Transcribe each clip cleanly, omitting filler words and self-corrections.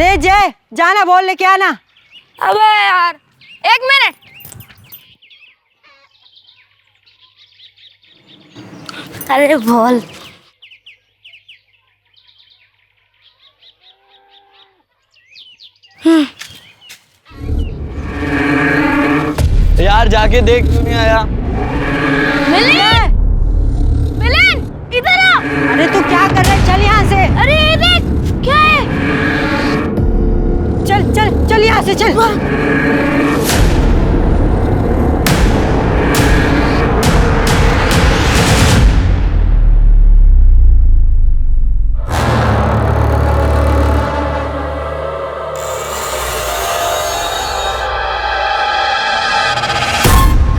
अरे जय, जाना बोल लेके आना। अबे यार, 1 मिनट। अरे बोल। यार जाके देख क्यों नहीं आया? मिलिन! मिलिन! इधर आ! अरे तू क्या कर रहा है? चल यहाँ से। अरे ये देख, क्या है? चल चल चल यहाँ से चल।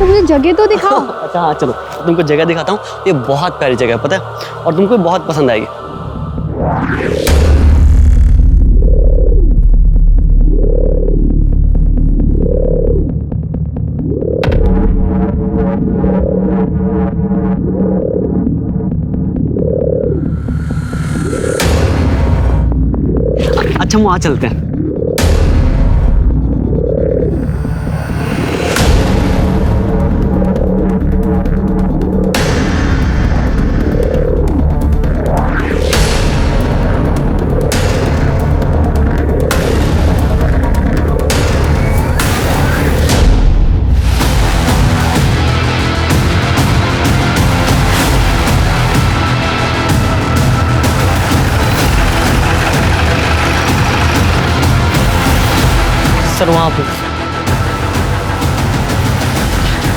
मुझे जगह तो दिखाओ। अच्छा हाँ चलो, तुमको जगह दिखाता हूँ। ये बहुत प्यारी जगह है, पता है, और तुमको बहुत पसंद आएगी। अच्छा हम वहाँ चलते हैं। सर वहाँ पे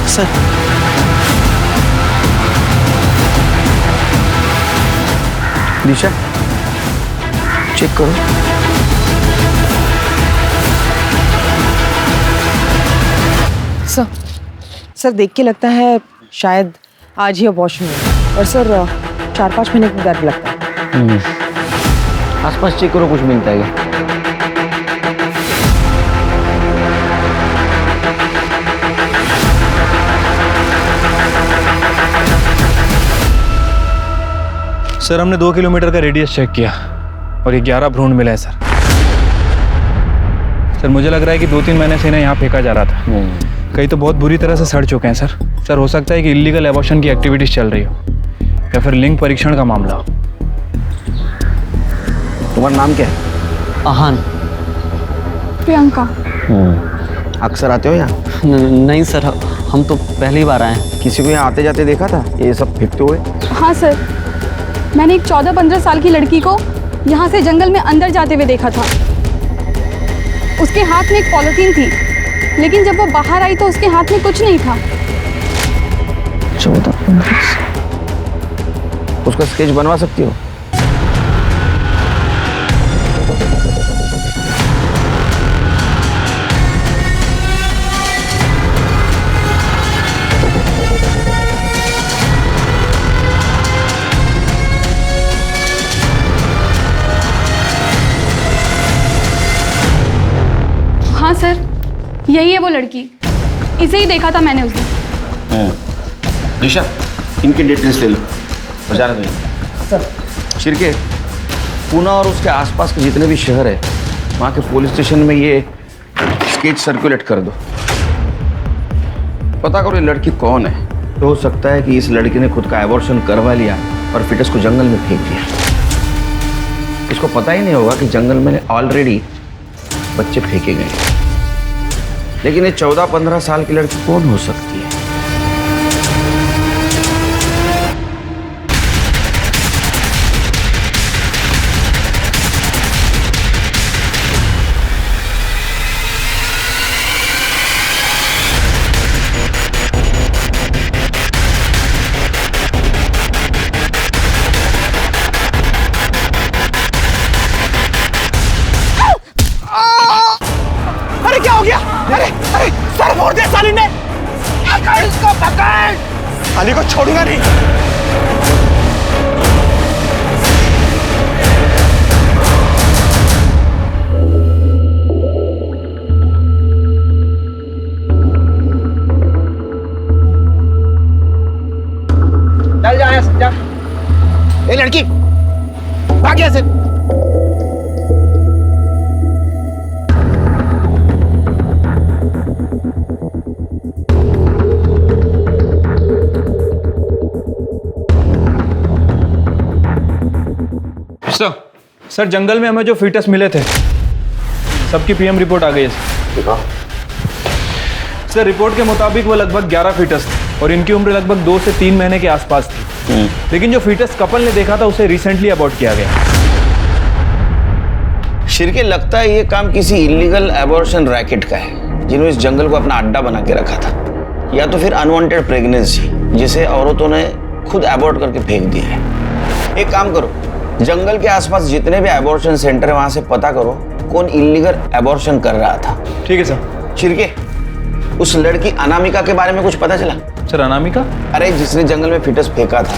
सर। दिशा चेक करो। सर देख के लगता है शायद आज ही अबॉर्शन हुआ, और सर 4-5 महीने का दर्द लगता है। आसपास चेक करो, कुछ मिलता है क्या? सर हमने 2 किलोमीटर का रेडियस चेक किया और ये 11 भ्रूण मिला है सर। सर मुझे लग रहा है कि 2-3 महीने से इन्हें यहाँ फेंका जा रहा था। कई तो बहुत बुरी तरह से सड़ चुके हैं सर। सर हो सकता है कि इलीगल एबॉर्शन की एक्टिविटीज चल रही हो या फिर लिंग परीक्षण का मामला हो। तुम्हारा नाम क्या है? आहान। प्रियंका। अक्सर आते हो यहाँ? नहीं सर, हम तो पहली बार आए हैं। किसी को यहाँ आते जाते देखा था ये सब फेंकते हुए? हाँ सर, मैंने एक 14-15 साल की लड़की को यहाँ से जंगल में अंदर जाते हुए देखा था। उसके हाथ में एक पॉलिथीन थी, लेकिन जब वो बाहर आई तो उसके हाथ में कुछ नहीं था। 14-15 उसका स्केच बनवा सकती हो? हाँ सर, यही है वो लड़की। इसे ही देखा था मैंने उस दिन। दिशा इनकी डिटेल्स ले लो। बजा रहे सर। शिरके, पूना और उसके आसपास के जितने भी शहर है वहाँ के पुलिस स्टेशन में ये स्केच सर्कुलेट कर दो। पता करो ये लड़की कौन है। तो हो सकता है कि इस लड़की ने खुद का एबॉर्शन करवा लिया और फिटस को जंगल में फेंक दिया। इसको पता ही नहीं होगा कि जंगल में ऑलरेडी बच्चे फेंके गए। लेकिन ये 14-15 साल की लड़की कौन हो सकती है? अरे क्या हो गया? अरे अरे सर फोड़ दिया साली ने। पकड़ इसको, पकड़। साली को छोड़ूंगा नहीं। चल जा यहाँ से, जा। ए लड़की भाग यहाँ से। सर जंगल में हमें जो फीटस मिले थे सबकी पीएम रिपोर्ट आ गई है सर। रिपोर्ट के मुताबिक वो लगभग 11 फीटस थे और इनकी उम्र लगभग 2 से 3 महीने के आसपास थी। लेकिन जो फीटस कपल ने देखा था उसे रिसेंटली अबॉर्ट किया गया। शिरके लगता है ये काम किसी इलीगल एबॉर्शन रैकेट का है जिन्होंने इस जंगल को अपना अड्डा बना के रखा था, या तो फिर अनवांटेड प्रेगनेंसी जिसे औरतों ने खुद एबॉर्ट करके फेंक दिया है। एक काम करो, जंगल के आसपास जितने भी एबॉर्शन सेंटर है वहां से पता करो कौन इलीगल एबॉर्शन कर रहा था। ठीक है सर। शिरके, उस लड़की अनामिका के बारे में कुछ पता चला? सर अनामिका? अरे जिसने जंगल में फीटस फेंका था,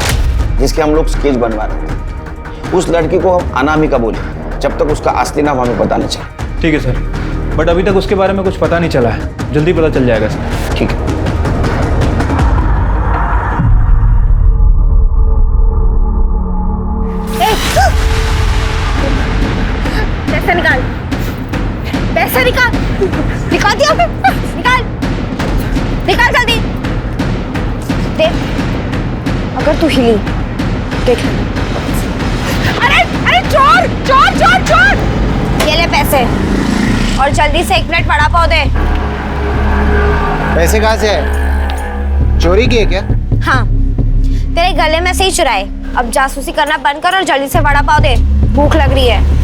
जिसके हम लोग स्केच बनवा रहे थे, उस लड़की को हम अनामिका बोले जब तक उसका असली नाम हमें पता नहीं चला। ठीक है सर, बट अभी तक उसके बारे में कुछ पता नहीं चला है, जल्दी पता चल जाएगा सर। ठीक है। पैसा निकाल, पैसा निकाल, निकाल दिया आपने? निकाल, निकाल जल्दी। देख, अगर तू हिली, देख। अरे अरे चोर चोर चोर चोर! ये ले पैसे और जल्दी से 1 प्लेट वड़ा पाव दे। पैसे कहाँ से है? चोरी की है क्या? हाँ, तेरे गले में से ही चुराए। अब जासूसी करना बंद कर और जल्दी से वड़ा पाव दे, भूख लग रही है।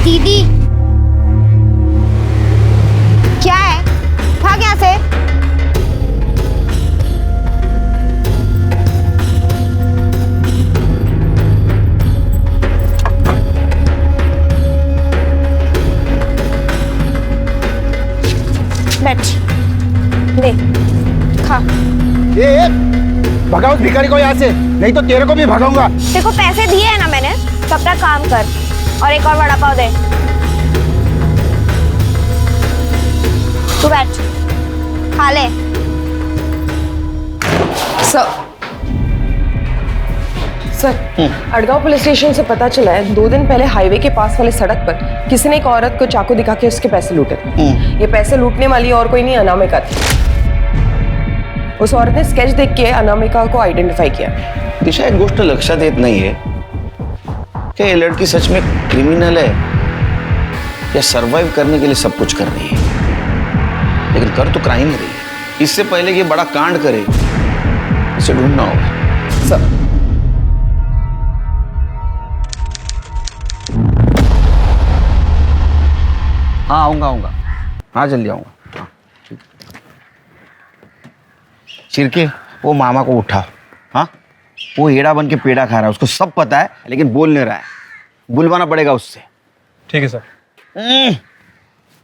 दीदी, क्या है? भाग यहाँ से। बैठ, ले, खा। ये भगाओ उस भिखारी को यहाँ से, नहीं तो तेरे को भी भगाऊंगा। तेरे को पैसे दिए हैं ना मैंने, तब तक काम कर और एक और वड़ा पाव दे। तू बैठ, खा ले। सर, अड़गांव पुलिस स्टेशन से पता चला है 2 दिन पहले हाईवे के पास वाले सड़क पर किसी ने एक औरत को चाकू दिखा के उसके पैसे लूटे थे। ये पैसे लूटने वाली और कोई नहीं, अनामिका थी। उस औरत ने स्केच देख के अनामिका को आइडेंटिफाई किया। दिशा, एक गोष्ट लक्षात येत नाहीये कि ये लड़की सच में क्रिमिनल है या सरवाइव करने के लिए सब कुछ कर रही है, लेकिन कर तो क्राइम ही रही है। इससे पहले ये बड़ा कांड करे, इसे ढूंढना होगा। सर, हाँ आऊंगा, हाँ जल्दी आऊंगा। हाँ, ठीक। शिरके, वो मामा को उठाओ। हाँ, वो हेड़ा बन के पेड़ा खा रहा है, उसको सब पता है लेकिन बोल नहीं रहा है। बुलवाना पड़ेगा उससे। ठीक है सर।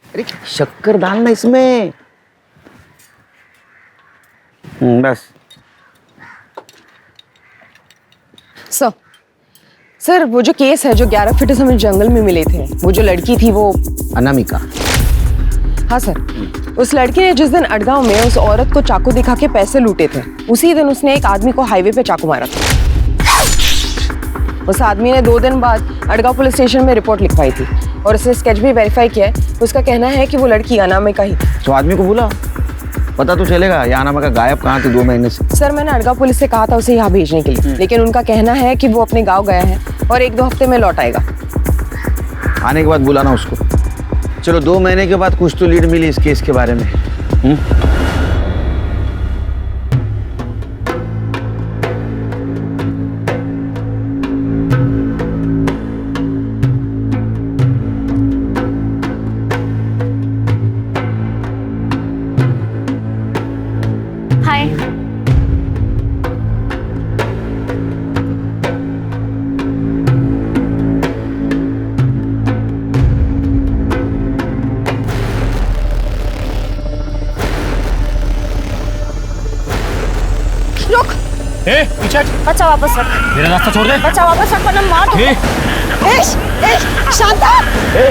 अरे शक्कर डालना इसमें। बस। सर, वो जो केस है, जो 11 फीटस हमें जंगल में मिले थे, वो जो लड़की थी वो अनामिका। हाँ सर, उस लड़की ने जिस दिन अड़गांव में उस औरत को चाकू दिखा के पैसे लूटे थे, उसी दिन उसने एक आदमी को हाईवे पे चाकू मारा था। उस आदमी ने 2 दिन बाद अड़गांव पुलिस स्टेशन में रिपोर्ट लिखवाई थी और उसने स्केच भी वेरीफाई किया है। उसका कहना है कि वो लड़की अनामिका ही थी। तो आदमी को बुला, पता तो चलेगा ये अनामिका गायब कहाँ थी 2 महीने से। सर, मैंने अड़गांव पुलिस से कहा था उसे यहाँ भेजने के लिए, लेकिन उनका कहना है कि वो अपने गाँव गया है और 1-2 हफ्ते में लौट आएगा। आने के बाद बुलाना उसको। चलो, 2 महीने के बाद कुछ तो लीड मिली इस केस के बारे में। हाय। रुक, पीछे बच्चा वापस रख। मेरा रास्ता छोड़ दे। बच्चा वापस रख वरना मार दूंगा। शांता,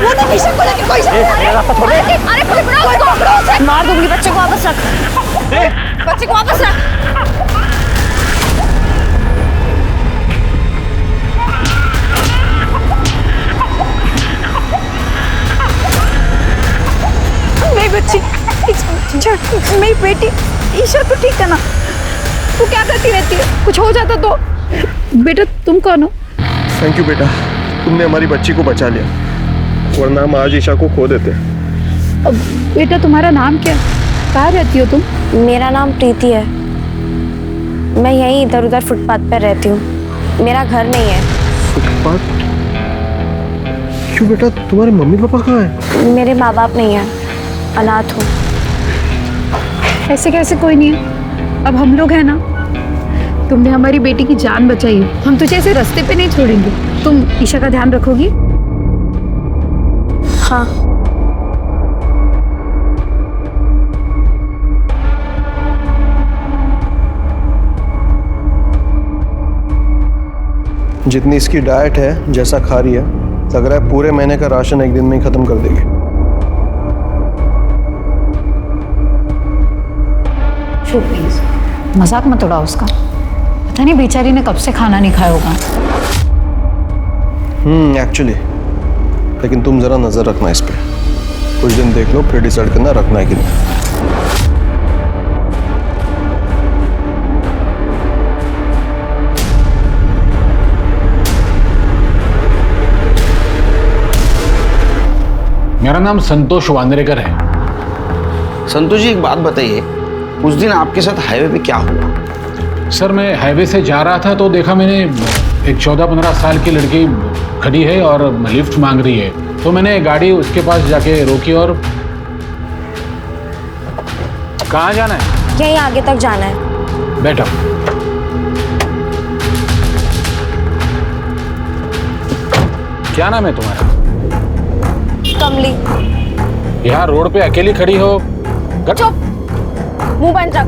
वो तो निशा को लेके कोई रास्ता छोड़ दे। अरे पकड़ो उसको, मार दूंगी। बच्चे को वापस रख, बच्चे को वापस रख। मेरी बेटी ईशा को ठीक करना। तू क्या करती रहती है? कुछ हो जाता तो? बेटा तुम कौन हो? थैंक यू बेटा, तुमने हमारी बच्ची को बचा लिया, वरना हम आज ईशा को खो देते। बेटा तुम्हारा नाम क्या? कहाँ रहती हो तुम? मेरा नाम प्रीति है। मैं यहीं इधर उधर फुटपाथ पर रहती हूँ। मेरा घर नहीं है। फुटपाथ? क्यों बेटा, तुम्हारे मम्मी पापा कहाँ हैं? मेरे माँ बाप नहीं है, अनाथ हूँ। ऐसे कैसे कोई नहीं है? अब हम लोग हैं ना। तुमने हमारी बेटी की जान बचाई है, हम तुझे ऐसे रास्ते पे नहीं छोड़ेंगे। तुम ईशा का ध्यान रखोगी? हाँ। जितनी इसकी डाइट है, जैसा खा रही है, लग रहा है पूरे महीने का राशन एक दिन में ही खत्म कर देगी। चुप प्लीज, मजाक मत उड़ाओ उसका। पता नहीं बेचारी ने कब से खाना नहीं खाया होगा। एक्चुअली, लेकिन तुम जरा नजर रखना इस पे। कुछ दिन देख लो, फिर डिसाइड करना रखना है कि नहीं। मेरा नाम संतोष वांद्रेकर है। संतोष जी, एक बात बताइए, उस दिन आपके साथ हाईवे पे क्या हुआ? सर, मैं हाईवे से जा रहा था तो देखा मैंने एक 14-15 साल की लड़की खड़ी है और लिफ्ट मांग रही है। तो मैंने गाड़ी उसके पास जाके रोकी। और कहाँ जाना है? यहीं आगे तक जाना है। बैठो। क्या नाम है तुम्हारा? कमली। यहाँ रोड पे अकेली खड़ी हो? चुप, मुंह बंद रख,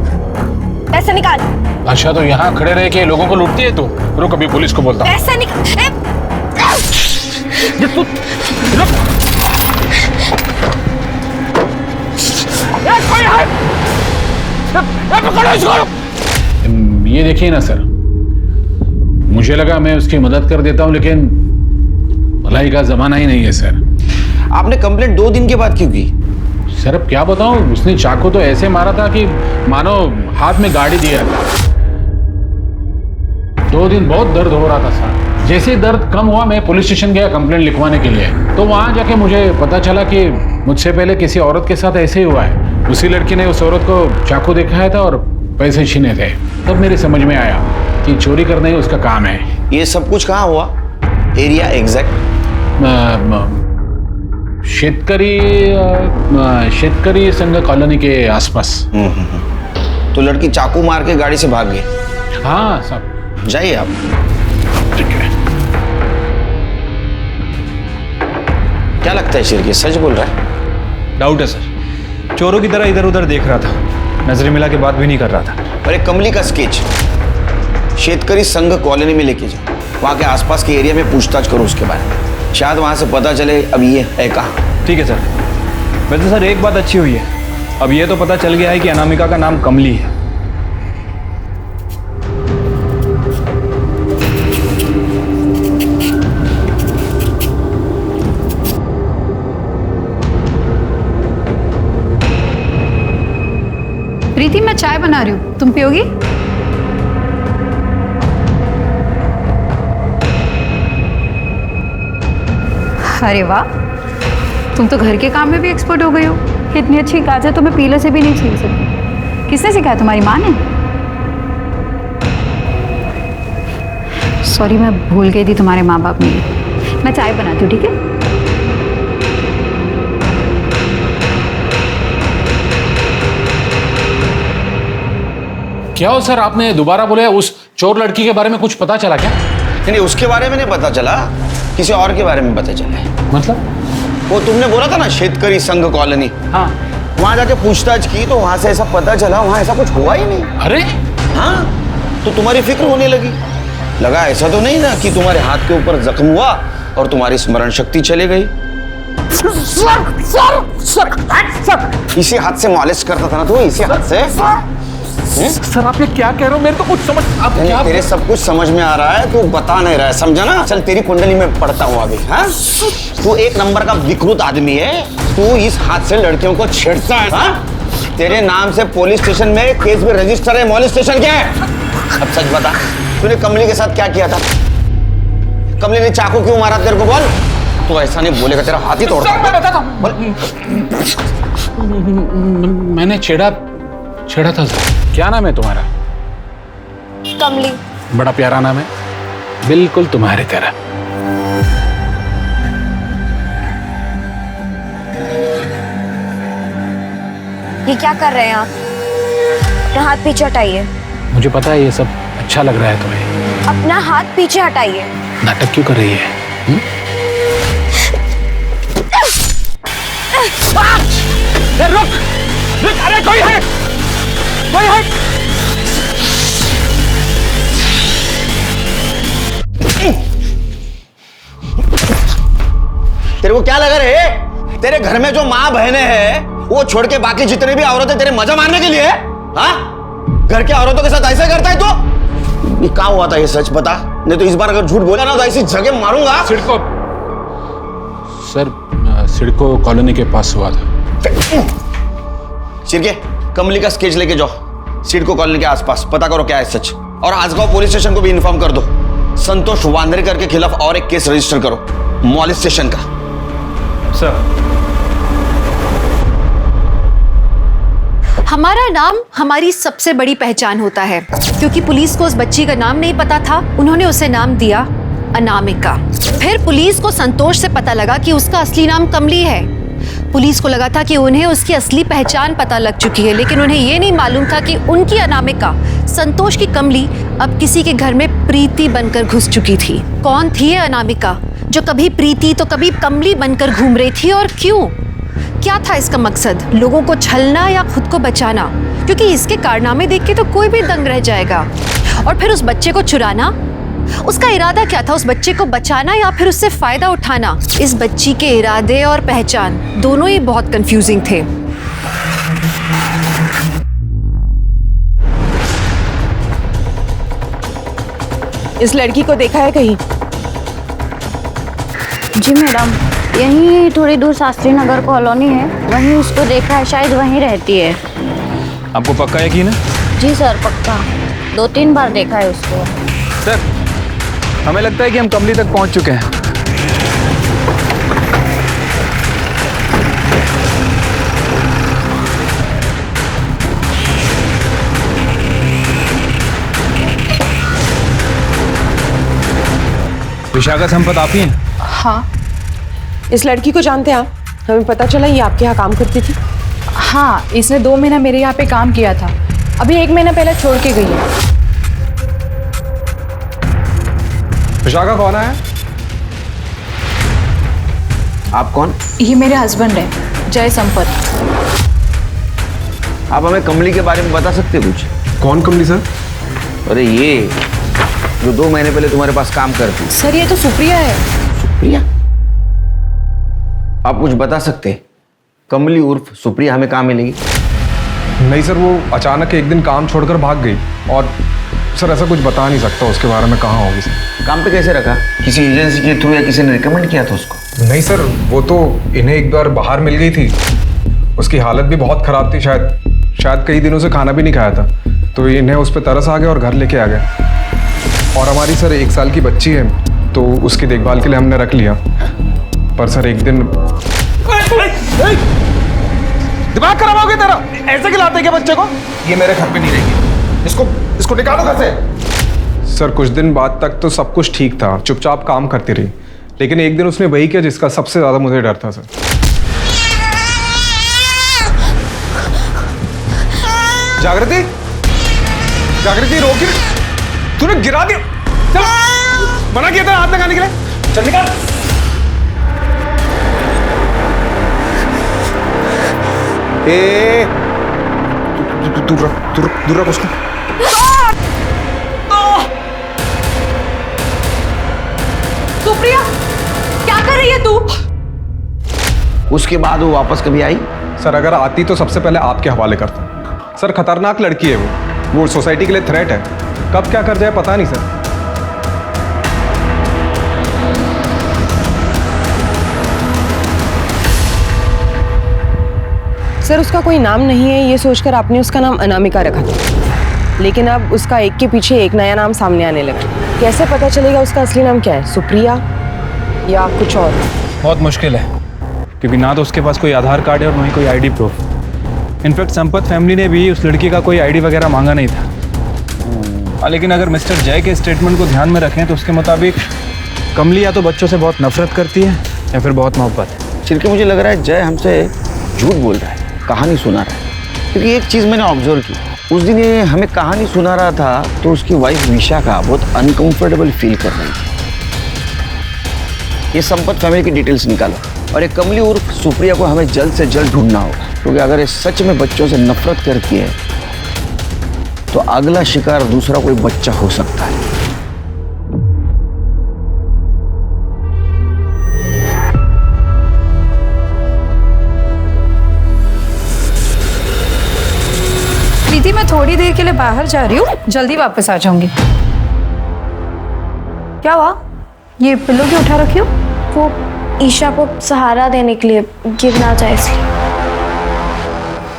पैसे निकाल। अच्छा, तो यहाँ खड़े रह के लोगों को लूटती है तू? रुक, अभी पुलिस को बोलता हूँ। पैसे निकाल। ये देखिए ना सर, मुझे लगा मैं उसकी मदद कर देता हूँ, लेकिन भलाई का जमाना ही नहीं है सर। आपने कंप्लेंट 2 दिन के बाद क्यों की? सर अब क्या बताऊं, उसने चाकू तो ऐसे मारा था कि मानो हाथ में गाड़ी दिया था। 2 दिन बहुत दर्द हो रहा था सर। जैसे ही दर्द कम हुआ, मैं पुलिस स्टेशन गया कंप्लेंट लिखवाने के लिए। तो वहां जाके मुझे पता चला कि मुझसे पहले किसी औरत के साथ ऐसे ही हुआ है। उसी लड़की ने उस औरत को चाकू दिखाया था और पैसे छीने थे। तब मेरे समझ में आया कि चोरी करना ही उसका काम है। ये सब कुछ कहाँ हुआ? Area exact? शेतकरी संघ कॉलोनी के आसपास। तो लड़की चाकू मार के गाड़ी से भाग गई? हाँ साहब। जाइए आप। ठीक है। क्या लगता है शिरके, सच बोल रहा है? डाउट है सर, चोरों की तरह इधर उधर देख रहा था, नजरें मिला के बात भी नहीं कर रहा था। अरे कमली का स्केच शेतकरी संघ कॉलोनी में लेके जाओ, वहाँ के आसपास के एरिया में पूछताछ करो उसके बारे में, शायद वहाँ से पता चले अब ये है कहाँ। ठीक है सर। वैसे सर एक बात अच्छी हुई है, अब ये तो पता चल गया है कि अनामिका का नाम कमली है। प्रीति, मैं चाय बना रही हूँ, तुम पियोगी? अरे वाह, तुम तो घर के काम में भी एक्सपर्ट हो गई हो। इतनी अच्छी गाजर तो मैं पीले से भी नहीं छील सकती। किसने सिखाया? तुम्हारी माँ ने? सॉरी, मैं भूल गई थी तुम्हारे माँ बाप नहीं। मैं चाय बनाती हूँ, ठीक है? क्या हो सर, आपने दोबारा बोले उस चोर लड़की के बारे में कुछ पता चला क्या? नहीं, उसके बारे में नहीं पता चला, किसी और के बारे में पता चला है। मतलब? वो तुमने बोला था ना शेतकरी संघ कॉलोनी, हाँ, वहां जाके पूछताछ की तो वहां से ऐसा पता चला वहां ऐसा कुछ हुआ ही नहीं। अरे हाँ, तो तुम्हारी फिक्र होने लगी। लगा ऐसा तो नहीं ना कि तुम्हारे हाथ के ऊपर जख्म हुआ और तुम्हारी स्मरण शक्ति चली गई। इसी हाथ से मालिश करता था ना तू, इसी हाथ से। सर आप ये क्या कह रहे हो? मेरे तो कुछ समझ तेरे सब कुछ समझ में आ रहा है, तू बता नहीं रहा है, समझा ना? चल तेरी कुंडली में पढ़ता हूँ अभी। हाँ, तू एक नंबर का विकृत आदमी है, तू इस हाथ से लड़कियों को छेड़ता है। हाँ? तेरे नाम से पुलिस स्टेशन में केस भी रजिस्टर है, मॉलेस्टेशन क्या है? अब सच बता, तूने कमली के साथ क्या किया था? कमली ने चाकू क्यों मारा तेरे को, बोल। तू ऐसा नहीं बोलेगा, तेरा हाथ ही तोड़ दूंगा। मैं बताता हूं। मैंने छेड़ा था सर। क्या नाम है तुम्हारा? कमली। बड़ा प्यारा नाम है, बिल्कुल तुम्हारी तरह। ये क्या कर रहे हैं आप? अपना हाथ पीछे हटाइए। मुझे पता है ये सब अच्छा लग रहा है तुम्हें। अपना हाथ पीछे हटाइए। नाटक क्यों कर रही है? रुक रुक, अरे कोई है, कोई है। तेरे को क्या लगा रे? तेरे घर में जो माँ बहनें हैं वो छोड़ के बाकी जितने भी औरतें तेरे मजा मारने के लिए है? हाँ? घर के औरतों के साथ ऐसे करता है तू? ये क्या हुआ था, ये सच बता, नहीं तो इस बार अगर झूठ बोला ना तो ऐसी जगह मारूंगा। सिडको सर, सिडको कॉलोनी के पास हुआ था। सिरके, कमली का स्केच लेके जाओ सिडको कॉलोनी के आसपास, पता करो क्या है सच। और आजगांव पुलिस स्टेशन को भी इन्फॉर्म कर दो, संतोष वांद्रेकर के खिलाफ और एक केस रजिस्टर करो, मॉलेस्टेशन का। सर, हमारा नाम हमारी सबसे बड़ी पहचान होता है, क्योंकि पुलिस को उस बच्ची का नाम नहीं पता था, उन्होंने उसे नाम दिया अनामिका। फिर पुलिस को संतोष से पता लगा कि उसका असली नाम कमली है। पुलिस को लगा था कि उन्हें उसकी असली पहचान पता लग चुकी है, लेकिन उन्हें यह नहीं मालूम था कि उनकी अनामिका, संतोष की कमली, अब किसी के घर में प्रीति बनकर घुस चुकी थी। कौन थी ये अनामिका जो कभी प्रीति तो कभी कमली बनकर घूम रही थी, और क्यों? क्या था इसका मकसद? लोगों को छलना या खुद को बचाना? क्योंकि इसके कारनामे देख के तो कोई भी दंग रह जाएगा। और फिर उस बच्चे को चुराना, उसका इरादा क्या था? उस बच्चे को बचाना या फिर उससे फायदा उठाना? इस बच्ची के इरादे और पहचान दोनों ही बहुत कंफ्यूजिंग थे। इस लड़की को देखा है कहीं? जी मैडम, यहीं थोड़ी दूर शास्त्री नगर कॉलोनी है, वहीं उसको देखा है, शायद वहीं रहती है। आपको पक्का यकीन है? जी सर, पक्का 2-3 बार देखा है उसको। सर, हमें लगता है कि हम कमली तक पहुंच चुके हैं। विशाखा संपत आप ही हैं? हाँ इस लड़की को जानते हैं आप? हमें पता चला ये आपके यहाँ काम करती थी। हाँ, इसने 2 महीना मेरे यहाँ पे काम किया था, अभी 1 महीना पहले छोड़ के गई है। विशाखा कौन है? आप कौन? ये मेरे हस्बैंड है, जय संपत। आप हमें कमली के बारे में बता सकते हैं कुछ? कौन कमली सर? अरे ये जो 2 महीने पहले तुम्हारे पास काम करती। सर, ये तो सुप्रिया है। सुप्रिया? आप कुछ बता सकते हैं? कमली उर्फ सुप्रिया हमें कहाँ मिलेगी? नहीं सर, वो अचानक एक दिन काम छोड़कर भाग गई, और सर ऐसा कुछ बता नहीं सकता उसके बारे में, कहाँ होगी सर। काम पे कैसे रखा? किसी एजेंसी के थ्रू या किसी ने रिकमेंड किया था उसको? नहीं सर, वो तो इन्हें एक बार बाहर मिल गई थी, उसकी हालत भी बहुत खराब थी, शायद कई दिनों से खाना भी नहीं खाया था, तो इन्हें उस पर तरस आ गया और घर लेके आ गए। और हमारी सर 1 साल की बच्ची है, तो उसकी देखभाल के लिए हमने रख लिया। पर सर एक दिन दिमाग खराब हो गया तेरा? ऐसे खिलाते क्या बच्चे को? ये मेरे घर पे नहीं रहेगी, इसको निकालो घर से। सर कुछ दिन बाद तक तो सब कुछ ठीक था, चुपचाप काम करती रही, लेकिन एक दिन उसने वही किया जिसका सबसे ज्यादा मुझे डर था सर। जागृति, जागृति रोक, तूने गिरा दिया। चल, मना किया था हाथ लगाने के लिए, चल निकाल। ए, दूर रख उसको। सुप्रिया, क्या कर रही है तू? उसके बाद वो वापस कभी आई? सर अगर आती तो सबसे पहले आपके हवाले करता। सर खतरनाक लड़की है वो सोसाइटी के लिए थ्रेट है, कब क्या कर जाए पता नहीं सर। सर उसका कोई नाम नहीं है ये सोचकर आपने उसका नाम अनामिका रखा था, लेकिन अब उसका एक के पीछे एक नया नाम सामने आने लगा। कैसे पता चलेगा उसका असली नाम क्या है, सुप्रिया या कुछ और? बहुत मुश्किल है, क्योंकि ना तो उसके पास कोई आधार कार्ड है और ना ही कोई ID proof. In fact Sampat family ने भी उस लड़की का कोई आईडी वगैरह मांगा नहीं था। लेकिन अगर मिस्टर जय के स्टेटमेंट को ध्यान में रखें तो उसके मुताबिक कमली या तो बच्चों से बहुत नफरत करती है या फिर बहुत मोहब्बत है। चिरके मुझे लग रहा है जय हमसे झूठ बोल रहा है, कहानी सुना रहा है। क्योंकि एक चीज़ मैंने ऑब्जर्व की, उस दिन ये हमें कहानी सुना रहा था तो उसकी वाइफ विशाखा बहुत अनकंफर्टेबल फील कर रही थी। ये संपत फैमिली की डिटेल्स निकालो और ये कमली उर्फ सुप्रिया को हमें जल्द से जल्द ढूंढना होगा, क्योंकि अगर ये सच में बच्चों से नफरत करती है तो अगला शिकार दूसरा कोई बच्चा हो सकता है। प्रीति, मैं थोड़ी देर के लिए बाहर जा रही हूँ, जल्दी वापस आ जाऊंगी। क्या हुआ? ये पिल्लो क्यों उठा रखी हो? वो ईशा को सहारा देने के लिए, गिर ना जाए इसलिए।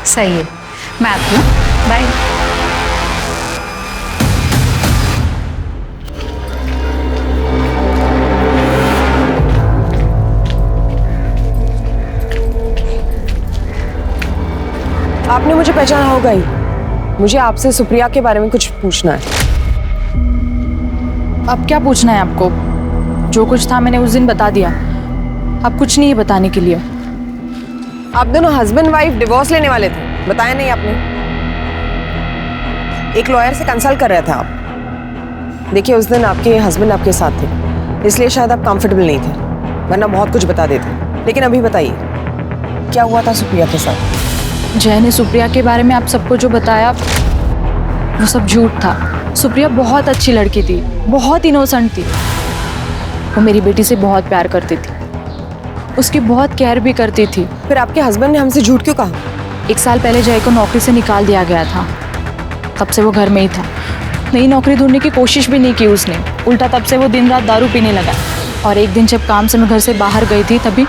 सही है, मैं आती हूँ, बाय। आपने मुझे पहचाना होगा ही। मुझे आपसे सुप्रिया के बारे में कुछ पूछना है। अब क्या पूछना है आपको? जो कुछ था मैंने उस दिन बता दिया, अब कुछ नहीं है बताने के लिए। आप दोनों हस्बैंड वाइफ डिवोर्स लेने वाले थे, बताया नहीं आपने? एक लॉयर से कंसल्ट कर रहे थे आप। देखिए उस दिन आपके हस्बैंड आपके साथ थे, इसलिए शायद आप कंफर्टेबल नहीं थे, वरना बहुत कुछ बता देते। लेकिन अभी बताइए क्या हुआ था सुप्रिया के साथ? जय ने सुप्रिया के बारे में आप सबको जो बताया वो सब झूठ था। सुप्रिया बहुत अच्छी लड़की थी, बहुत इनोसेंट थी। वो मेरी बेटी से बहुत प्यार करती थी, उसकी बहुत केयर भी करती थी। फिर आपके हस्बैंड ने हमसे झूठ क्यों कहा? 1 साल पहले जय को नौकरी से निकाल दिया गया था, तब से वो घर में ही था। नई नौकरी ढूंढने की कोशिश भी नहीं की उसने, उल्टा तब से वो दिन रात दारू पीने लगा। और एक दिन जब काम से मैं घर से बाहर गई थी तभी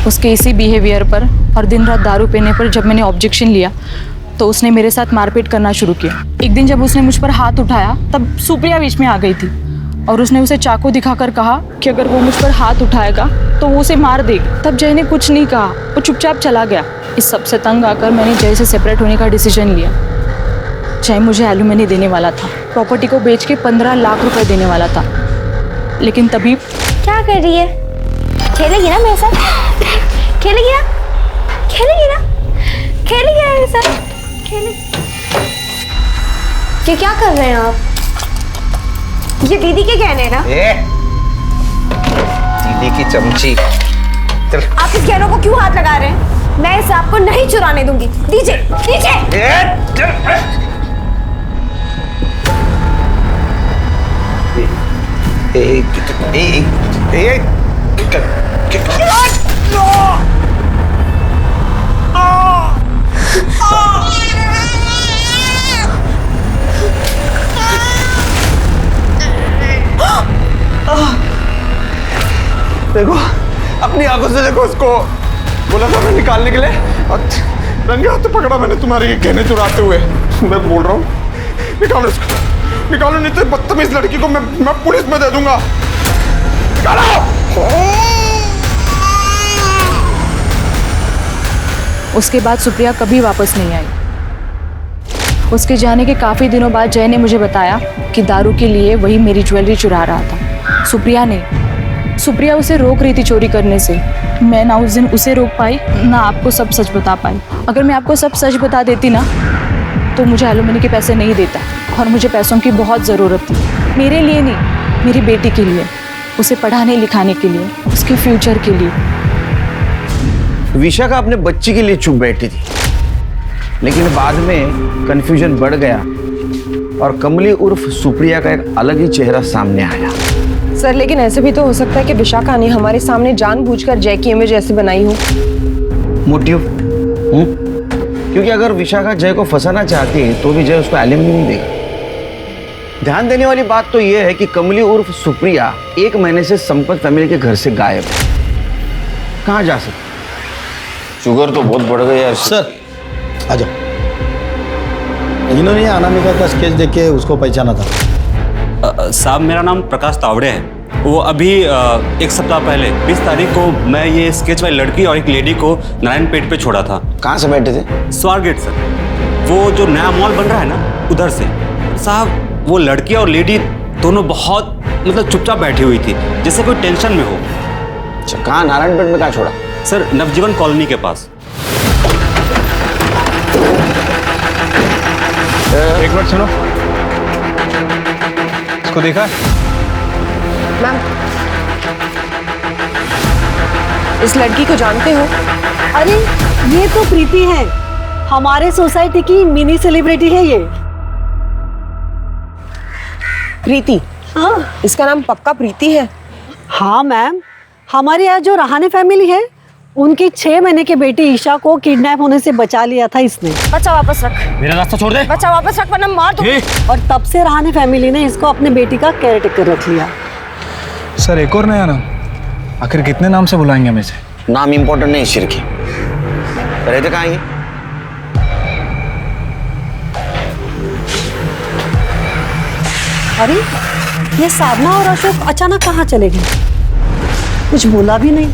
उसके इसी बिहेवियर पर और दिन रात दारू पीने पर जब मैंने ऑब्जेक्शन लिया तो उसने मेरे साथ मारपीट करना शुरू किया। एक दिन जब उसने मुझ पर हाथ उठाया तब सुप्रिया बीच में आ गई थी और उसने उसे चाकू दिखाकर कहा कि अगर वो मुझ पर हाथ उठाएगा तो वो उसे मार देगी। तब जय ने कुछ नहीं कहा, वो चुपचाप चला गया। इस सब से तंग आकर मैंने जय से सेपरेट होने का डिसीजन लिया। जय मुझे एलुमनी देने वाला था, प्रॉपर्टी को बेच के 15 लाख रुपए देने वाला था। लेकिन तभी क्या कर रही है? खेलेगी ना मेरे साथ? खेलेगी ना? खेलेगी ना? खेलेगी ना मेरे साथ? ये क्या कर रहे हैं आप? ये दीदी के गहने हैं ना? दीदी की चमची। चल। आप इस गहनों को क्यों हाथ लगा रहे हैं? मैं इसे आपको नहीं चुराने दूंगी। दीजिए, दीजिए। देखो, अपनी आंखों से देखो उसको। बोला था मैं निकालने के लिए, और रंगे हाथ पकड़ा मैंने तुम्हारे ये गहने चुराते हुए। मैं बोल रहा हूँ निकालो इसको, निकालो, नहीं तो बदतमीज लड़की को मैं पुलिस में दे दूंगा। निकालो। उसके बाद सुप्रिया कभी वापस नहीं आई। उसके जाने के काफ़ी दिनों बाद जय ने मुझे बताया कि दारू के लिए वही मेरी ज्वेलरी चुरा रहा था। सुप्रिया नहीं, सुप्रिया उसे रोक रही थी चोरी करने से। मैं ना उस दिन उसे रोक पाई ना आपको सब सच बता पाई। अगर मैं आपको सब सच बता देती ना तो मुझे एलुमनी के पैसे नहीं देता, और मुझे पैसों की बहुत ज़रूरत थी। मेरे लिए नहीं, मेरी बेटी के लिए, उसे पढ़ाने लिखाने के लिए, उसके फ्यूचर के लिए। विशाखा अपने बच्ची के लिए चुप बैठी थी, लेकिन बाद में कंफ्यूजन बढ़ गया और कमली उर्फ सुप्रिया का एक अलग ही चेहरा सामने आया। सर लेकिन ऐसे भी तो हो सकता है कि विशाखा ने हमारे सामने जानबूझकर जय की इमेज ऐसे बनाई हो। मोटिव? क्योंकि अगर विशाखा जय को फंसाना चाहती है तो भी जय उसको एलिमनी नहीं देगा। ध्यान देने वाली बात तो यह है कि कमली उर्फ सुप्रिया 1 महीने से संपत फैमिली के घर से गायब है। कहाँ जा सकती? शुगर तो बहुत बढ़ गई यार। सर आ जाओ। इन्होंने अनामिका का स्केच देख के उसको पहचाना था। साहब मेरा नाम प्रकाश तावड़े है। वो अभी 1 सप्ताह पहले 20 तारीख को मैं ये स्केच वाली लड़की और एक लेडी को नारायणपेट पे छोड़ा था। कहाँ से बैठे थे? स्वारगेट सर, वो जो नया मॉल बन रहा है ना उधर से। साहब वो लड़की और लेडी दोनों बहुत मतलब चुपचाप बैठी हुई थी, जैसे कोई टेंशन में हो। अच्छा, कहाँ नारायणपेट में कहाँ छोड़ा? सर नवजीवन कॉलोनी के पास। एक मिनट सुनो, इसको देखा? मैम, इस लड़की को जानते हो? अरे ये तो प्रीति है, हमारे सोसाइटी की मिनी सेलिब्रिटी है ये। प्रीति? हाँ। इसका नाम पक्का प्रीति है? हाँ मैम, हमारे यहाँ जो रहाने फैमिली है उनकी 6 महीने की बेटी ईशा को किडनैप होने से बचा लिया था इसने। बच्चा वापस रख। मेरा रास्ता छोड़ दे। बच्चा वापस रख वरना मार दूंगी। और तब से रहाने फैमिली ने इसको अपने बेटी का केयर टेकर रख लिया। सर एक और नया नाम, आखिर कितने नाम से बुलाएंगे हमें से? नाम इम्पोर्टेंट नहीं, शिरकी। रहते कहाँ ये? अरे ये साधना और अशोक अचानक कहाँ चले गए? कुछ बोला भी नहीं।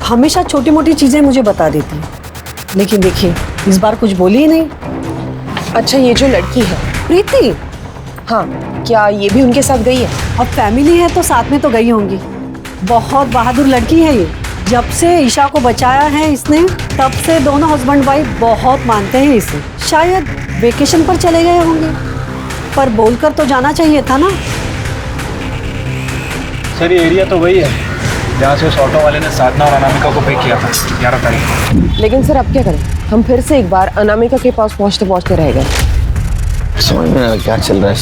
हमेशा छोटी मोटी चीजें मुझे बता देती, लेकिन देखिए इस बार कुछ बोली ही नहीं। अच्छा, ये जो लड़की है प्रीति, हाँ, क्या ये भी उनके साथ गई है? अब फैमिली है तो साथ में तो गई होंगी। बहुत बहादुर लड़की है ये। जब से ईशा को बचाया है इसने, तब से दोनों हस्बैंड वाइफ बहुत मानते हैं इसे। शायद वेकेशन पर चले गए होंगे, पर बोलकर तो जाना चाहिए था ना। सर ये एरिया तो वही है जहाँ से उस ऑटो वाले ने साधना और अनामिका को पिक किया था 11 तारीख को। लेकिन सर अब क्या करें, हम फिर से एक बार अनामिका के पास पहुँचते पहुँचते रह गए। समझ में नहीं क्या चल रहा है।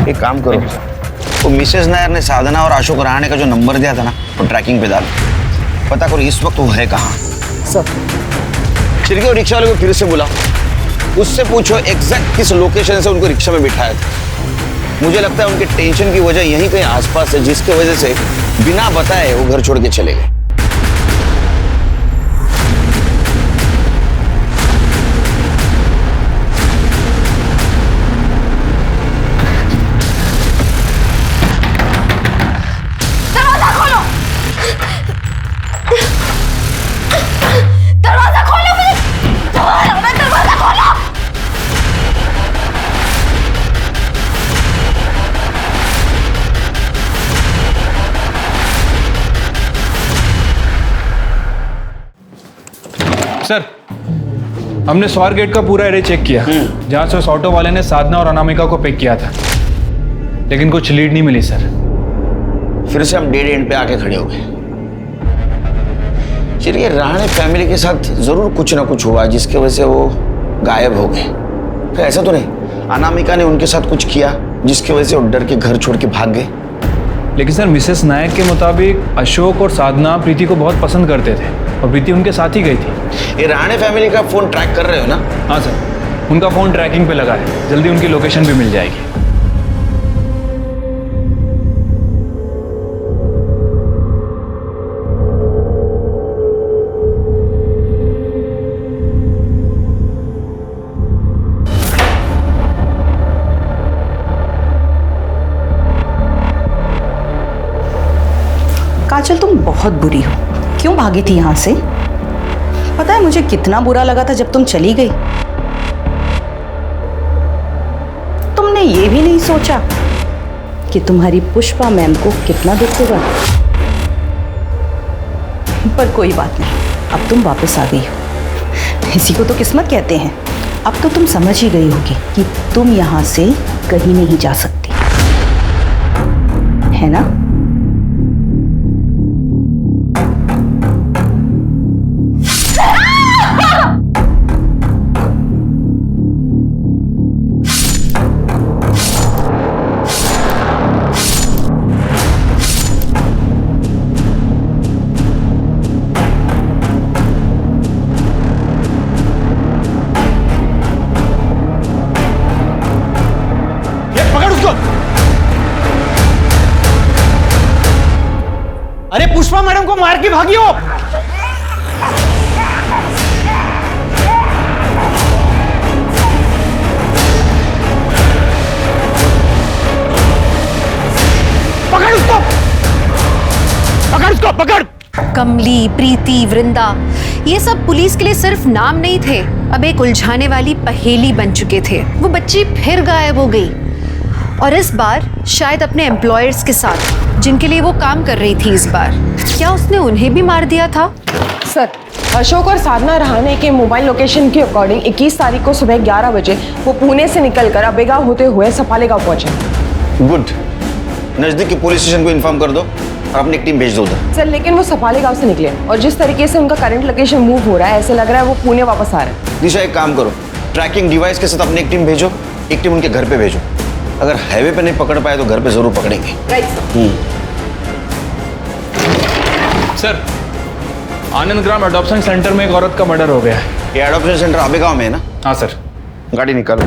एक काम करो, वो मिसेस नायर ने साधना और अशोक रहाणे का जो नंबर दिया था ना, वो ट्रैकिंग पे डाल, पता करो इस वक्त वो है कहाँ। सर चिरके और रिक्शा वाले को फिर से बुलाओ, उससे पूछो एग्जैक्ट किस लोकेशन से उनको रिक्शा में बिठाया था। मुझे लगता है उनके टेंशन की वजह यहीं कहीं आसपास है, जिसके वजह से बिना बताए वो घर छोड़ के चले गए। दरवाजा खोलो। दरवाजा खोलो प्लीज। दरवाजा खोलो। सर हमने स्वारगेट का पूरा एरिया चेक किया जहाँ से उस ऑटो वाले ने साधना और अनामिका को पिक किया था, लेकिन कुछ लीड नहीं मिली सर। फिर से हम डेड एंड पे आके खड़े हो गए। चलिए, रहाणे फैमिली के साथ जरूर कुछ ना कुछ हुआ जिसकी वजह से वो गायब हो गए। फिर ऐसा तो नहीं अनामिका ने उनके साथ कुछ किया जिसकी वजह से वो डर के घर छोड़ के भाग गए? लेकिन सर मिसेस नायक के मुताबिक अशोक और साधना प्रीति को बहुत पसंद करते थे और प्रीति उनके साथ ही गई थी। ये रहाणे फैमिली का फोन ट्रैक कर रहे हो ना? हाँ सर, उनका फोन ट्रैकिंग पे लगा है, जल्दी उनकी लोकेशन भी मिल जाएगी। काजल तुम बहुत बुरी हो। क्यों भागी थी यहाँ से? पता है मुझे कितना बुरा लगा था जब तुम चली गई। तुमने ये भी नहीं सोचा कि तुम्हारी पुष्पा मैम को कितना दुख होगा। पर कोई बात नहीं, अब तुम वापस आ गई हो। इसी को तो किस्मत कहते हैं। अब तो तुम समझ ही गई होगी कि तुम यहाँ से कहीं नहीं जा सकती, है ना? अरे पुष्पा मैडम को मार के भागी हो। पकड़ उसको, पकड़ उसको, पकड़। कमली, प्रीति, वृंदा, ये सब पुलिस के लिए सिर्फ नाम नहीं थे, अब एक उलझाने वाली पहेली बन चुके थे। वो बच्ची फिर गायब हो गई और इस बार शायद अपने एम्प्लॉयर्स के साथ, जिनके लिए वो काम कर रही थी। इस बार क्या उसने उन्हें भी मार दिया था? सर, अशोक और साधना रहाणे के मोबाइल लोकेशन के अकॉर्डिंग 21 तारीख को सुबह 11 बजे वो पुणे से निकलकर अबेगा होते हुए सफालेगांव पहुंचे। गुड, नजदीकी पुलिस स्टेशन को इन्फॉर्म कर दो और अपनी एक टीम भेज दो उधर। सर, लेकिन वो सफालेगांव से निकले और जिस तरीके से उनका करंट लोकेशन मूव हो रहा है, ऐसे लग रहा है वो पुणे वापस आ रहे हैं। दिशा, एक काम करो, ट्रैकिंग डिवाइस के साथ अपनी एक टीम भेजो, एक टीम उनके घर पे भेजो। अगर हाईवे पे नहीं पकड़ पाए तो घर पे जरूर पकड़ेंगे। राइट सर, आनंद ग्राम अडॉप्शन सेंटर में एक औरत का मर्डर हो गया है। ये अडॉप्शन सेंटर अबेगांव में है ना? हाँ सर। गाड़ी निकालो।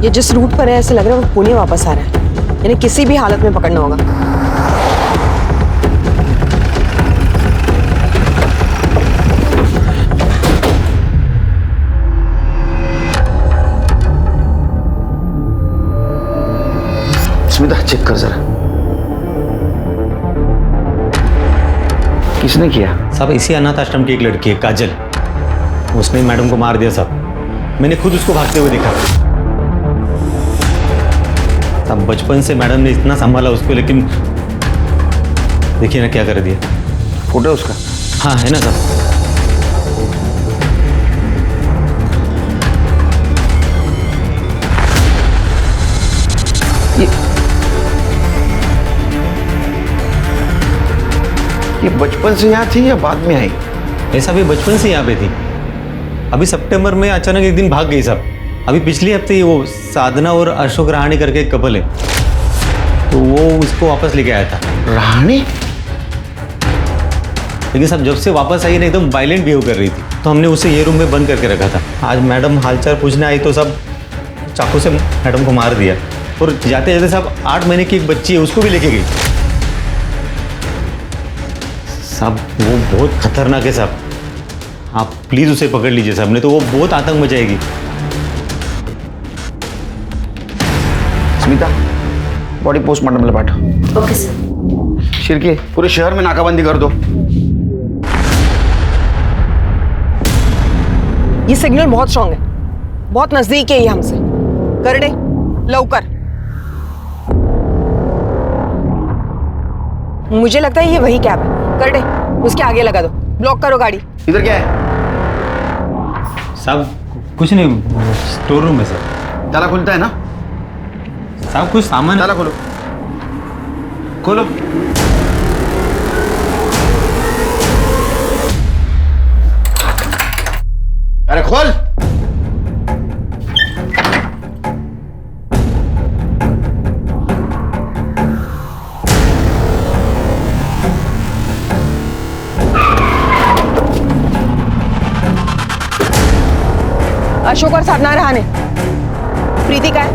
ये जिस रूट पर है, ऐसे लग रहा है वो पुणे वापस आ रहा है, यानी किसी भी हालत में पकड़ना होगा। स्मिता, चेक कर जरा, किसने किया? साहब, इसी अनाथ आश्रम की एक लड़की है, काजल, उसने मैडम को मार दिया साहब। मैंने खुद उसको भागते हुए देखा। साहब, बचपन से मैडम ने इतना संभाला उसको, लेकिन देखिए ना क्या कर दिया। फोटो उसका? हाँ, है ना साहब। ये बचपन से यहाँ थी या बाद में आई? ऐसा भी बचपन से यहाँ पे थी। अभी सितंबर में अचानक एक दिन भाग गई साहब। अभी पिछले हफ्ते ही वो साधना और अशोक रहाणे करके एक कपल है, तो वो उसको वापस लेके आया था। रहाणे? लेकिन साहब, जब से वापस आई ना, एकदम वायलेंट बिहेव कर रही थी, तो हमने उसे ये रूम में बंद करके रखा था। आज मैडम हालचाल पूछने आई तो सब चाकू से मैडम को मार दिया, और जाते जाते साहब 8 महीने की एक बच्ची है, उसको भी लेके गई। साहब, वो बहुत खतरनाक है साहब, आप प्लीज उसे पकड़ लीजिए साहब, नहीं तो वो बहुत आतंक मचाएगी। स्मिता, बॉडी पोस्टमार्टम में पाठो। Okay sir. शिरके, पूरे शहर में नाकाबंदी कर दो। ये सिग्नल बहुत स्ट्रांग है, बहुत नजदीक है ये हमसे। कर दे लवकर। मुझे लगता है ये वही कैब है। कर दे, उसके आगे लगा दो, ब्लॉक करो गाड़ी। इधर क्या है? साहब, कुछ नहीं, स्टोर रूम है सर। ताला खुलता है ना? साहब, कुछ सामान। ताला खोलो, खोलो। अरे खोल। अशोक और साधना रहाणे। प्रीति का है?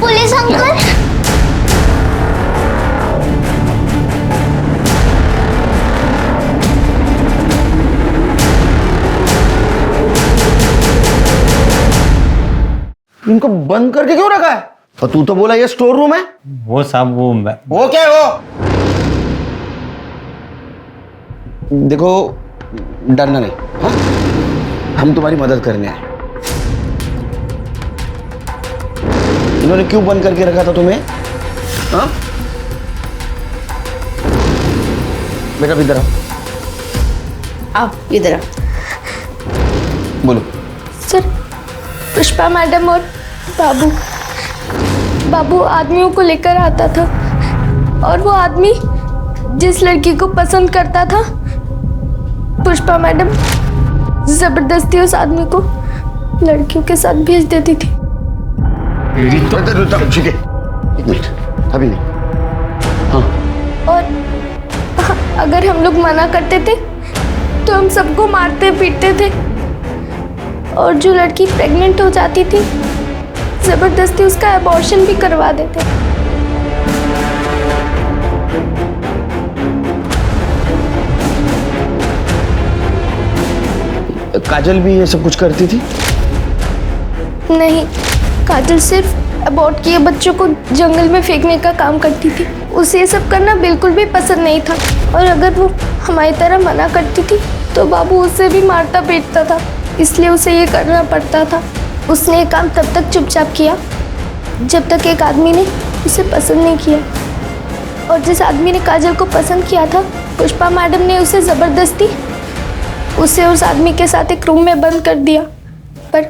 Police uncle. इनको बंद करके क्यों रखा है? और तू तो बोला ये स्टोर रूम है। वो साहब, वो क्या है वो? देखो, डरना नहीं, हाँ? हम तुम्हारी मदद करने आए। इन्होंने क्यों बंद करके रखा था तुम्हें? हाँ? बेटा इधर आओ। आप इधर आओ। बोलो। सर, पुष्पा मैडम और बाबू आदमियों को लेकर आता था, और वो आदमी जिस लड़की को पसंद करता था, पुष्पा मैडम जबरदस्ती उस आदमी को लड़कियों के साथ भेज देती थी। ठीक है, एक मिनट, अभी नहीं। हाँ। और अगर हम लोग मना करते थे तो हम सबको मारते पीटते थे, और जो लड़की प्रेग्नेंट हो जाती थी जबरदस्ती उसका अबॉर्शन भी करवा देते। काजल भी ये सब कुछ करती थी? नहीं, काजल सिर्फ अबॉर्ट किए बच्चों को जंगल में फेंकने का काम करती थी। उसे ये सब करना बिल्कुल भी पसंद नहीं था, और अगर वो हमारी तरह मना करती थी तो बाबू उसे भी मारता पीटता था, इसलिए उसे ये करना पड़ता था। उसने ये काम तब तक चुपचाप किया जब तक एक आदमी ने उसे पसंद नहीं किया, और जिस आदमी ने काजल को पसंद किया था, पुष्पा मैडम ने उसे ज़बरदस्ती उसे उस आदमी के साथ एक रूम में बंद कर दिया। पर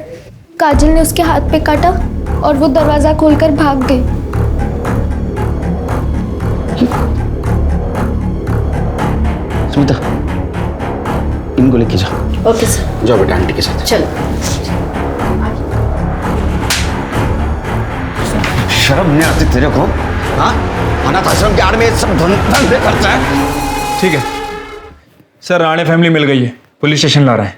काजल ने उसके हाथ पे काटा और वो दरवाजा खोलकर भाग गई। सुमिता, इनको लेके जाओ। Okay sir. जाओ बेटा आंटी के साथ। चलो। शर्म नहीं आती तेरे को? हाँ, अनाथ आश्रम के आड़ में सब धंधे करता है। ठीक है सर, राणे फैमिली मिल गई है, पुलिस स्टेशन ला रहे हैं।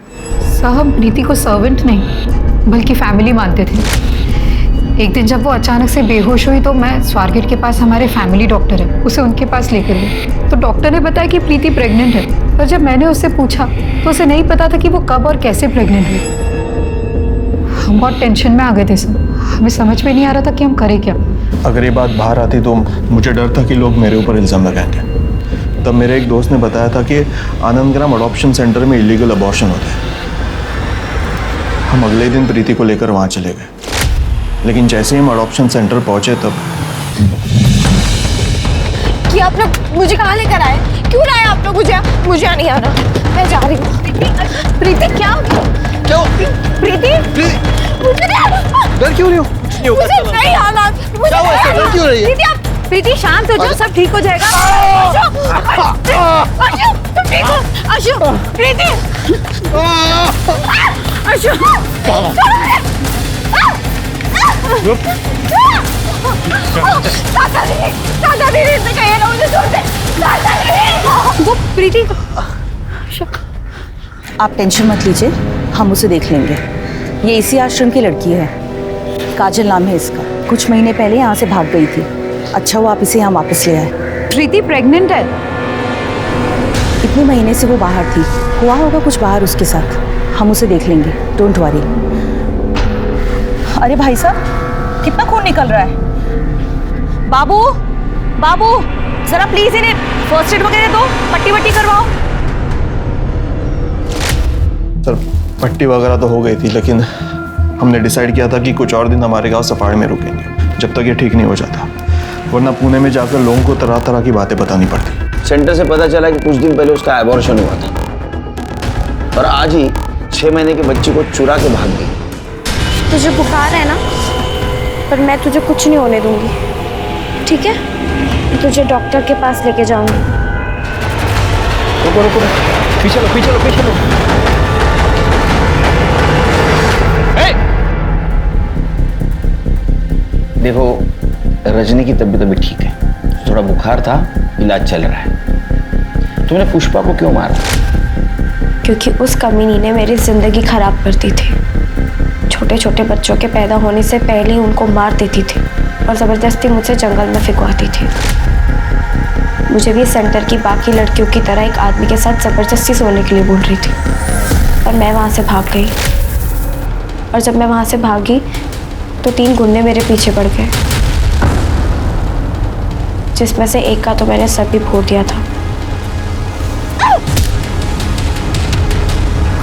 साहब, प्रीति को सर्वेंट नहीं बल्कि फैमिली मानते थे। एक दिन जब वो अचानक से बेहोश हुई तो मैं स्वारगेट के पास हमारे फैमिली डॉक्टर है, उसे उनके पास लेकर गई तो डॉक्टर ने बताया कि प्रीति प्रेग्नेंट है। पर जब मैंने उससे पूछा तो उसे नहीं पता था कि वो कब और कैसे प्रेग्नेंट हुई। हम बहुत टेंशन में आ गए थे सर, हमें समझ में नहीं आ रहा था कि हम करें क्या। अगर ये बात बाहर आती तो मुझे डर था कि लोग मेरे ऊपर इल्ज़ाम लगाएंगे। तब मेरे एक दोस्त ने बताया था कि आनंदग्राम अडॉप्शन सेंटर में इलीगल अबॉर्शन होता है। हम अगले दिन प्रीति को लेकर वहाँ चले गए, लेकिन जैसे ही हम अडॉप्शन सेंटर पहुँचे तब कि आप लोग मुझे कहाँ लेकर आए? क्यों लाए आप लोग मुझे? मुझे नहीं आना, मैं जा रही हूँ। प्रीति क्या? क्यों? प्रीति मुझे नहीं आना। डर क्यों रही हो? मुझे नहीं आना, मुझे डर क्यों रही है? प्रीति शांत हो जाओ, सब ठीक हो जाएगा। अशु, तुम ठीक हो? अशु, प्रीति, अशु, दादा दीदी से कहिए ना मुझे छोड़ दे। दादा दीदी, वो प्रीति। आप टेंशन मत लीजिए, हम उसे देख लेंगे। ये इसी आश्रम की लड़की है, काजल नाम है इसका। कुछ महीने पहले यहाँ से भाग गई थी। अच्छा वो आप इसे यहाँ वापस ले आए। प्रीति प्रेग्नेंट है? इतने महीने से वो बाहर थी, हुआ होगा कुछ बाहर उसके साथ। हम उसे देख लेंगे, डोंट वरी। अरे भाई साहब, कितना खून निकल रहा है। बाबू, बाबू, जरा प्लीज इन्हें फर्स्ट एड वगैरह दो, पट्टी वट्टी करवाओ। सर पट्टी वगैरह तो हो गई थी, लेकिन हमने डिसाइड किया था कि कुछ और दिन हमारे गांव सफारी में रुकेंगे जब तक ये ठीक नहीं हो जाता, वरना पुणे में जाकर लोगों को तरह तरह की बातें बतानी पड़ती। सेंटर से पता चला कि कुछ दिन पहले उसका एबॉर्शन हुआ था और आज ही 6 महीने के बच्चे को चुरा के भाग गई। तुझे बुखार है ना? पर मैं तुझे कुछ नहीं होने दूंगी, ठीक है? मैं तुझे डॉक्टर के पास लेके जाऊंगी। रुको रुको, पीछे लो पीछे लो पीछे लो। देखो, रजनी की तबीयत अभी ठीक है, थोड़ा बुखार था, इलाज चल रहा है। तुमने पुष्पा को क्यों मारा? क्योंकि उस कमीनी ने मेरी जिंदगी खराब कर दी थी। छोटे छोटे बच्चों के पैदा होने से पहले ही उनको मार देती थी और ज़बरदस्ती मुझसे जंगल में फिकवाती थी। मुझे भी सेंटर की बाकी लड़कियों की तरह एक आदमी के साथ ज़बरदस्ती सोने के लिए बोल रही थी, और मैं वहाँ से भाग गई। और जब मैं वहाँ से भागी तो 3 गुंडे मेरे पीछे पड़ गए, जिसमें से एक का तो मैंने सर भी फोड़ दिया था।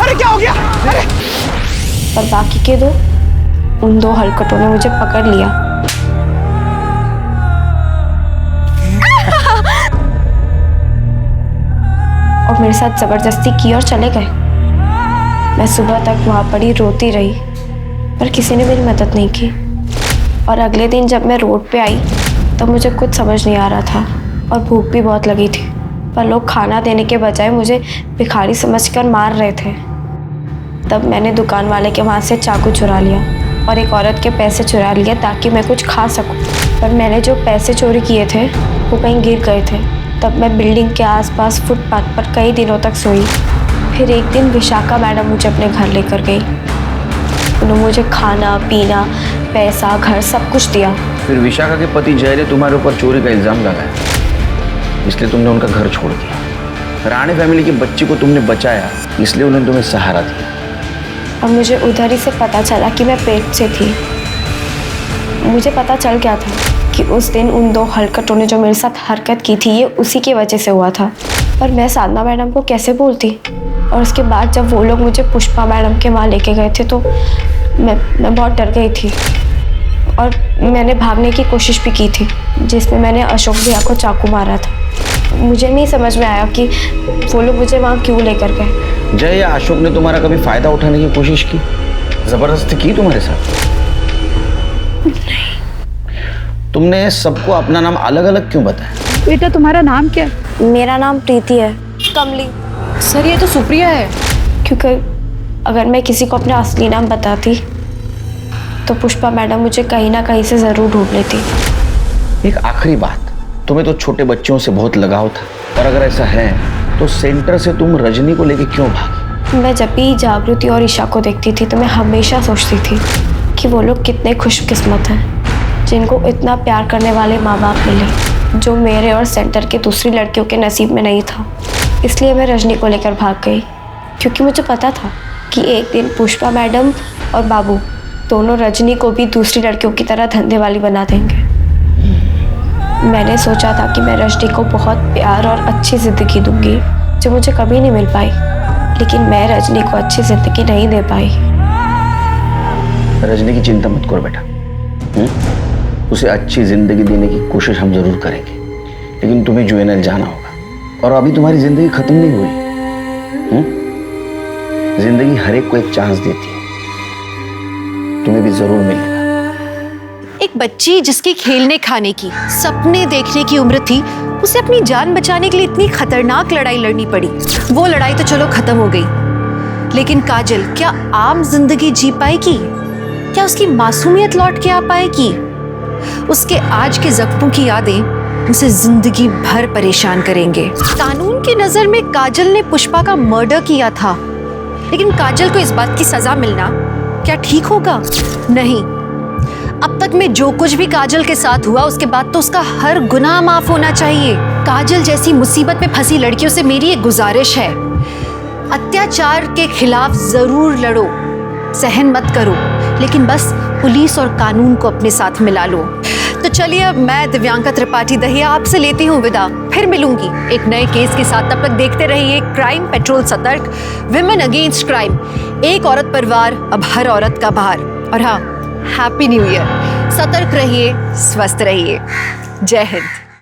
अरे क्या हो गया? अरे! पर बाकी के 2, उन 2 हलकटों ने मुझे पकड़ लिया और मेरे साथ जबरदस्ती की और चले गए। मैं सुबह तक वहां पड़ी रोती रही, पर किसी ने मेरी मदद नहीं की। और अगले दिन जब मैं रोड पे आई तब मुझे कुछ समझ नहीं आ रहा था और भूख भी बहुत लगी थी, पर लोग खाना देने के बजाय मुझे भिखारी समझकर मार रहे थे। तब मैंने दुकान वाले के वहाँ से चाकू चुरा लिया और एक औरत के पैसे चुरा लिए ताकि मैं कुछ खा सकूं। पर मैंने जो पैसे चोरी किए थे वो कहीं गिर गए थे तब मैं बिल्डिंग के आसपास फुटपाथ पर कई दिनों तक सोई। फिर एक दिन विशाखा मैडम मुझे अपने घर लेकर गई। उन्होंने मुझे खाना पीना पैसा घर सब कुछ दिया। फिर विशाखा के पति जय ने तुम्हारे ऊपर चोरी का इल्जाम लगाया, इसलिए तुमने उनका घर छोड़ दिया। राणे फैमिली की बच्ची को तुमने बचाया, इसलिए उन्होंने तुम्हें सहारा दिया। और मुझे उधर ही से पता चला कि मैं पेट से थी। मुझे पता चल गया था कि उस दिन उन दो हरकतों ने जो मेरे साथ हरकत की थी ये उसी की वजह से हुआ था। पर मैं साधना मैडम को कैसे बोलती? और उसके बाद जब वो लोग मुझे पुष्पा मैडम के वहाँ लेके गए थे तो मैं बहुत डर गई थी और मैंने भागने की कोशिश भी की थी, जिसमें मैंने अशोक भैया को चाकू मारा था। मुझे नहीं समझ में आया कि वो लोग मुझे वहाँ क्यों लेकर गए। जय या अशोक ने तुम्हारा कभी फायदा उठाने की कोशिश की, जबरदस्ती की तुम्हारे साथ? तुमने सबको अपना नाम अलग अलग क्यों बताया? बेटा तुम्हारा नाम क्या है? मेरा नाम प्रीति है। कमली। सर ये तो सुप्रिया है। क्योंकि अगर मैं किसी को अपना असली नाम बताती तो पुष्पा मैडम मुझे कहीं ना कहीं से ज़रूर ढूंढ लेती। एक आखिरी बात, तुम्हें तो छोटे बच्चों से बहुत लगाव था, और अगर ऐसा है तो सेंटर से तुम रजनी को लेके क्यों भागी? मैं जब भी जागृति और ईशा को देखती थी तो मैं हमेशा सोचती थी कि वो लोग कितने खुशकिस्मत हैं जिनको इतना प्यार करने वाले माँ बाप मिले, जो मेरे और सेंटर के दूसरी लड़कियों के नसीब में नहीं था। इसलिए मैं रजनी को लेकर भाग गई, क्योंकि मुझे पता था कि एक दिन पुष्पा मैडम और बाबू दोनों रजनी को भी दूसरी लड़कियों की तरह धंधे वाली बना देंगे। मैंने सोचा था कि मैं रजनी को बहुत प्यार और अच्छी ज़िंदगी दूंगी जो मुझे कभी नहीं मिल पाई, लेकिन मैं रजनी को अच्छी ज़िंदगी नहीं दे पाई। रजनी की चिंता मत करो बेटा, उसे अच्छी जिंदगी देने की कोशिश हम जरूर करेंगे, लेकिन तुम्हें यूएनएल जाना होगा। और अभी तुम्हारी जिंदगी खत्म नहीं हुई। जिंदगी हर एक को एक चांस देती है, तुम्हें भी जरूर मिलेगा। एक बच्ची जिसकी खेलने खाने की सपने देखने की उम्र थी, उसे अपनी जान बचाने के लिए इतनी खतरनाक लड़ाई लड़नी पड़ी। वो लड़ाई तो चलो खत्म हो गई, लेकिन काजल क्या आम जिंदगी जी पाएगी? क्या उसकी मासूमियत लौट के आ पाएगी? उसके आज के जख्मों की यादें उसे जिंदगी भर परेशान करेंगे। कानून की नजर में काजल ने पुष्पा का मर्डर किया था, लेकिन काजल को इस बात की सजा मिलना क्या ठीक होगा? नहीं। अब तक में जो कुछ भी काजल के साथ हुआ उसके बाद तो उसका हर गुनाह माफ होना चाहिए। काजल जैसी मुसीबत में फंसी लड़कियों से मेरी एक गुजारिश है, अत्याचार के खिलाफ जरूर लड़ो, सहन मत करो, लेकिन बस पुलिस और कानून को अपने साथ मिला लो। तो चलिए अब मैं दिव्यांका त्रिपाठी दहिया आपसे लेती हूँ विदा। फिर मिलूंगी एक नए केस के साथ। तब तक देखते रहिए क्राइम पेट्रोल सतर्क, विमेन अगेंस्ट क्राइम, एक औरत पर वार, अब हर औरत का भार। और हाँ, हैप्पी न्यू ईयर। सतर्क रहिए, स्वस्थ रहिए। जय हिंद।